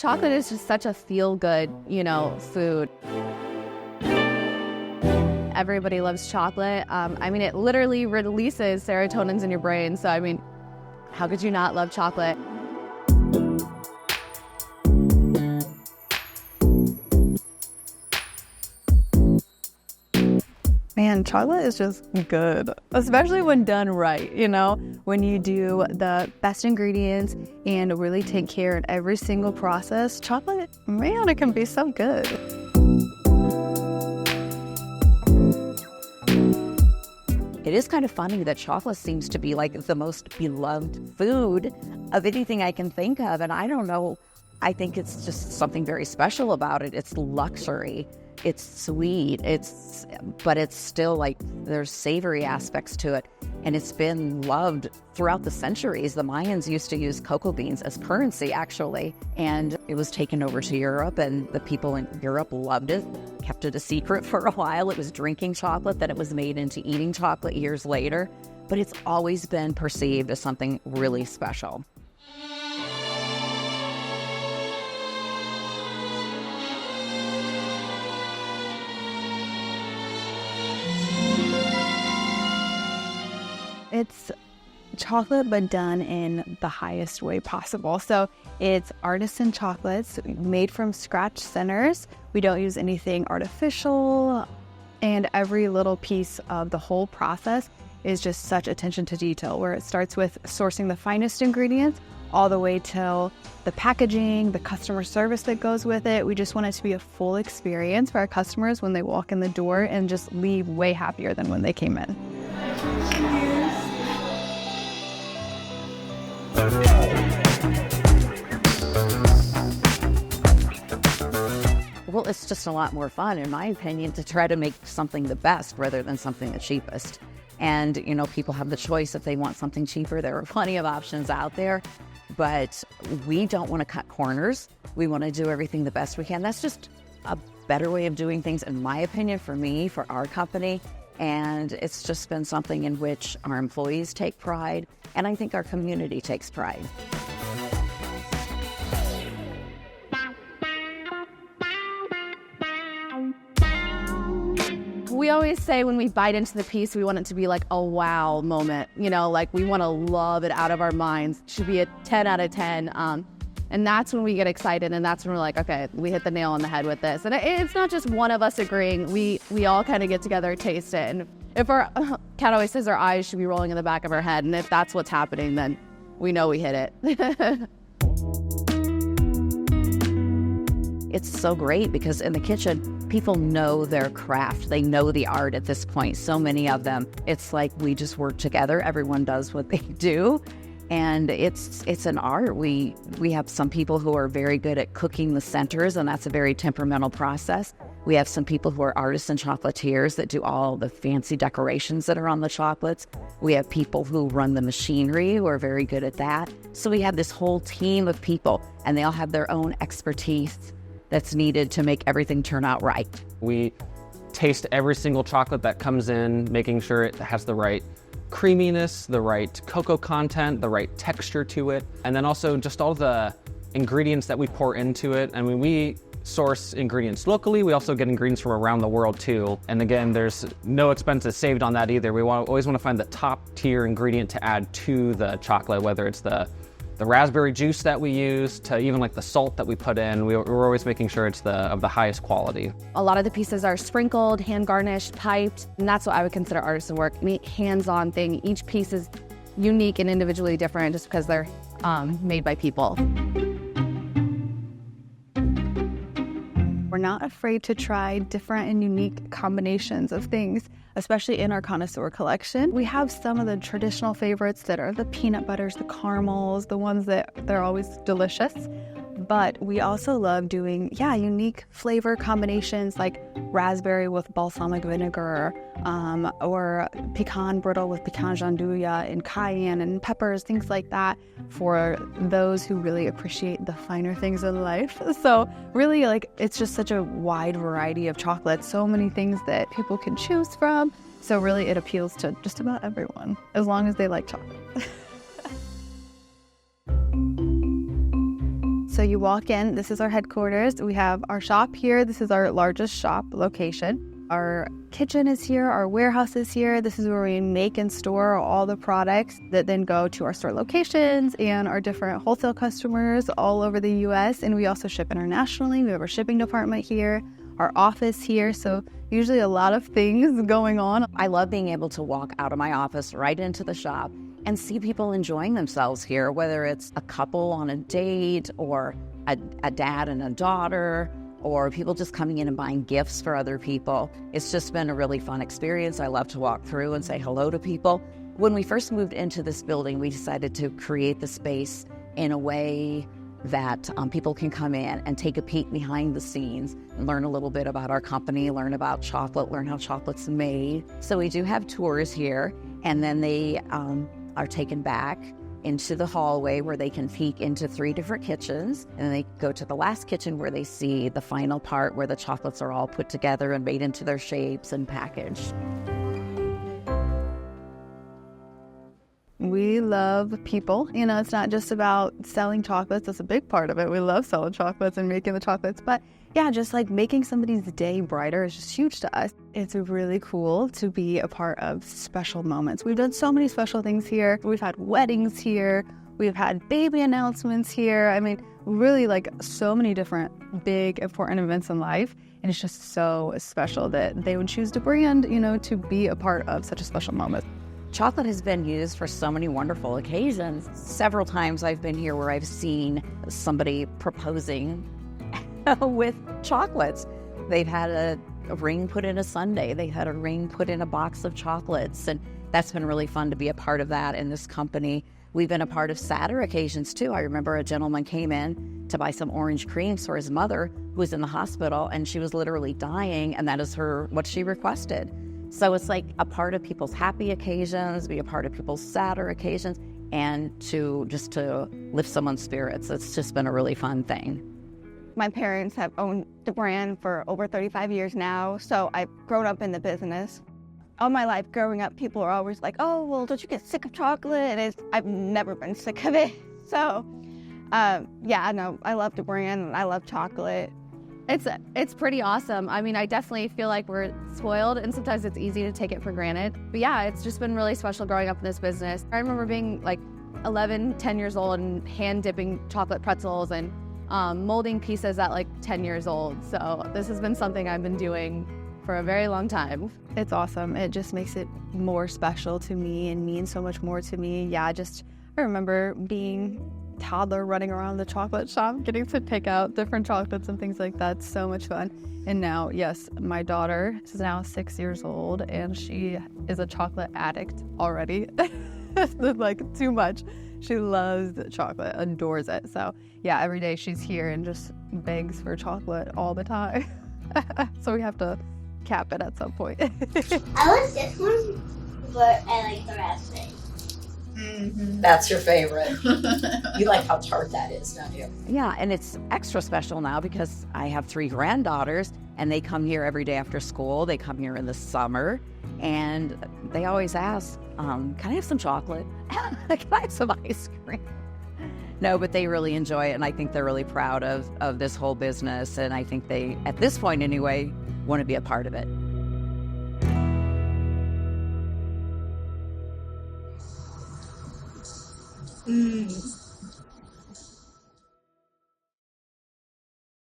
chocolate is just such a feel-good, food. Everybody loves chocolate. It literally releases serotonins in your brain. So, how could you not love chocolate? Man, chocolate is just good, especially when done right, when you do the best ingredients and really take care of every single process. Chocolate, man, it can be so good. It is kind of funny that chocolate seems to be like the most beloved food of anything I can think of. And I don't know, I think it's just something very special about it. It's luxury. It's sweet, but it's still like there's savory aspects to it. And it's been loved throughout the centuries. The Mayans used to use cocoa beans as currency, actually. And it was taken over to Europe, and the people in Europe loved it, kept it a secret for a while. It was drinking chocolate, then it was made into eating chocolate years later. But it's always been perceived as something really special. It's chocolate, but done in the highest way possible. So it's artisan chocolates made from scratch centers. We don't use anything artificial, and every little piece of the whole process is just such attention to detail, where it starts with sourcing the finest ingredients all the way till the packaging, the customer service that goes with it. We just want it to be a full experience for our customers when they walk in the door and just leave way happier than when they came in. Well, it's just a lot more fun, in my opinion, to try to make something the best rather than something the cheapest. And, people have the choice if they want something cheaper. There are plenty of options out there, but we don't want to cut corners. We want to do everything the best we can. That's just a better way of doing things, in my opinion, for me, for our company. And it's just been something in which our employees take pride, and I think our community takes pride. We always say when we bite into the piece, we want it to be like a wow moment, like we want to love it out of our minds. It should be a 10 out of 10. And that's when we get excited, and that's when we're like, okay, we hit the nail on the head with this. And it's not just one of us agreeing. We all kind of get together, taste it. And if our cat always says our eyes should be rolling in the back of our head, and if that's what's happening, then we know we hit it. It's so great because in the kitchen, people know their craft. They know the art at this point, so many of them. It's like we just work together. Everyone does what they do. And it's an art. We have some people who are very good at cooking the centers, and that's a very temperamental process. We have some people who are artisan chocolatiers that do all the fancy decorations that are on the chocolates. We have people who run the machinery who are very good at that. So we have this whole team of people, and they all have their own expertise that's needed to make everything turn out right. We taste every single chocolate that comes in, making sure it has the right creaminess, the right cocoa content, the right texture to it, and then also just all the ingredients that we pour into it. I mean, we source ingredients locally. We also get ingredients from around the world too. And again, there's no expenses saved on that either. We always want to find the top tier ingredient to add to the chocolate, whether it's the raspberry juice that we use to even like the salt that we put in. We're always making sure it's of the highest quality. A lot of the pieces are sprinkled, hand garnished, piped, and that's what I would consider artisan work. Hands-on thing. Each piece is unique and individually different just because they're made by people. We're not afraid to try different and unique combinations of things, especially in our connoisseur collection. We have some of the traditional favorites that are the peanut butters, the caramels, the ones that they're always delicious. But we also love doing, unique flavor combinations like raspberry with balsamic vinegar, or pecan brittle with pecan gianduja and cayenne and peppers, things like that, for those who really appreciate the finer things in life. So really, it's just such a wide variety of chocolates, so many things that people can choose from. So really, it appeals to just about everyone, as long as they like chocolate. So you walk in, this is our headquarters. We have our shop here. This is our largest shop location. Our kitchen is here, our warehouse is here. This is where we make and store all the products that then go to our store locations and our different wholesale customers all over the US. And we also ship internationally. We have our shipping department here, our office here. So usually a lot of things going on. I love being able to walk out of my office right into the shop and see people enjoying themselves here, whether it's a couple on a date or a dad and a daughter, or people just coming in and buying gifts for other people. It's just been a really fun experience. I love to walk through and say hello to people. When we first moved into this building, we decided to create the space in a way that people can come in and take a peek behind the scenes and learn a little bit about our company, learn about chocolate, learn how chocolate's made. So we do have tours here, and then they are taken back into the hallway where they can peek into 3 different kitchens, and then they go to the last kitchen where they see the final part where the chocolates are all put together and made into their shapes and packaged. We love people. You know, it's not just about selling chocolates. That's a big part of it. We love selling chocolates and making the chocolates. But yeah, just like making somebody's day brighter is just huge to us. It's really cool to be a part of special moments. We've done so many special things here. We've had weddings here. We've had baby announcements here. I mean, really like so many different big, important events in life. And it's just so special that they would choose DeBrand, you know, to be a part of such a special moment. Chocolate has been used for so many wonderful occasions. Several times I've been here where I've seen somebody proposing with chocolates. They've had a ring put in a sundae. They had a ring put in a box of chocolates. And that's been really fun to be a part of that in this company. We've been a part of sadder occasions too. I remember a gentleman came in to buy some orange creams for his mother who was in the hospital, and she was literally dying, and that is what she requested. So it's like a part of people's happy occasions, be a part of people's sadder occasions, and to lift someone's spirits. It's just been a really fun thing. My parents have owned the brand for over 35 years now, so I've grown up in the business. All my life growing up, people are always like, oh, well, don't you get sick of chocolate? And I've never been sick of it. So, yeah, no, I love the brand and I love chocolate. It's pretty awesome. I mean, I definitely feel like we're spoiled, and sometimes it's easy to take it for granted. But yeah, it's just been really special growing up in this business. I remember being like 11, 10 years old and hand dipping chocolate pretzels and molding pieces at like 10 years old. So this has been something I've been doing for a very long time. It's awesome. It just makes it more special to me and means so much more to me. Yeah, I remember being toddler running around the chocolate shop, getting to pick out different chocolates and things like that. So much fun. And now, yes, my daughter is now 6 years old and she is a chocolate addict already. Like too much. She loves chocolate, adores it. So yeah, every day she's here and just begs for chocolate all the time. So we have to cap it at some point. I like this one, but I like the raspberry. Mm-hmm. That's your favorite. You like how tart that is, don't you? Yeah, and it's extra special now because I have 3 granddaughters, and they come here every day after school. They come here in the summer, and they always ask, can I have some chocolate? Can I have some ice cream? No, but they really enjoy it, and I think they're really proud of this whole business, and I think they, at this point anyway, want to be a part of it. Mm.